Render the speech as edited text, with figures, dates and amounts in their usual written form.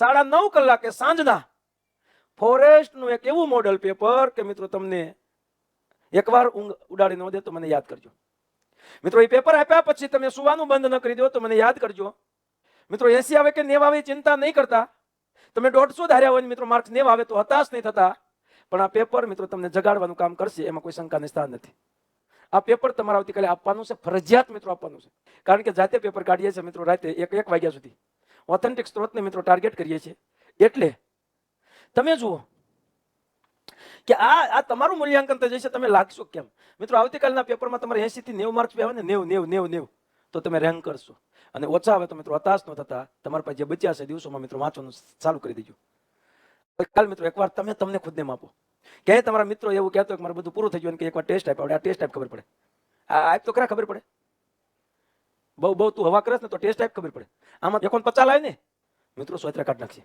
9:30 કલાકે સાંજના ફોરેસ્ટનું એક એવું મોડલ પેપર કે મિત્રો તમને એકવાર ઊંઘ ઉડાડી ન દે તો મને યાદ કરજો. મિત્રો એ પેપર આપ્યા પછી તમે સુવાનું બંધ ન કરી દો તો મને યાદ કરજો. મિત્રો 80 આવે કે 90 આવે ચિંતા નહીં કરતા. તમે 150 ધાર્યા હોય મિત્રો માર્ક્સ 90 આવે તો હતાશ નહીં થતા. પણ આ પેપર મિત્રો તમને જગાડવાનું કામ કરશે, એમાં કોઈ શંકાને સ્થાન નથી. આ પેપર તમારે આવતીકાલે આપવાનું છે, ફરજિયાત મિત્રો આપવાનું છે. કારણ કે જાતે પેપર કાઢીએ છીએ મિત્રો રાતે 1 વાગ્યા સુધી. ઓથેન્ટિક સ્ત્રોતને મિત્રો ટાર્ગેટ કરીએ છીએ. એટલે તમે જુઓ કે આ તમારું મૂલ્યાંકન થઈ જશે. તમે લાગશો કેમ મિત્રો? આવતીકાલના પેપરમાં તમારે 80 થી 90 માર્ક્સ આવે ને 90 તો તમે રેન્ક કરશો. અને ઓછા આવે તો મિત્રો હતાશ ન થતા. તમારા પાસે જે બચ્યા છે દિવસોમાં મિત્રો વાંચવાનું ચાલુ કરી દેજો. કાલ મિત્રો એકવાર તમે તમને ખુદને માપો. કે તમારા મિત્રો એવું કહેતો કે મારે બધું પૂરું થઈ ગયું કે એકવાર ટેસ્ટ આપ્યો. આ ટેસ્ટ આપ ખબર પડે. આપ તો ખરા ખબર પડે. બહુ તું હવા કરસ ને તો ટેસ્ટ આપ ખબર પડે. આમાં 150 લાવે ને મિત્રો 100 કાઢ નાખશે.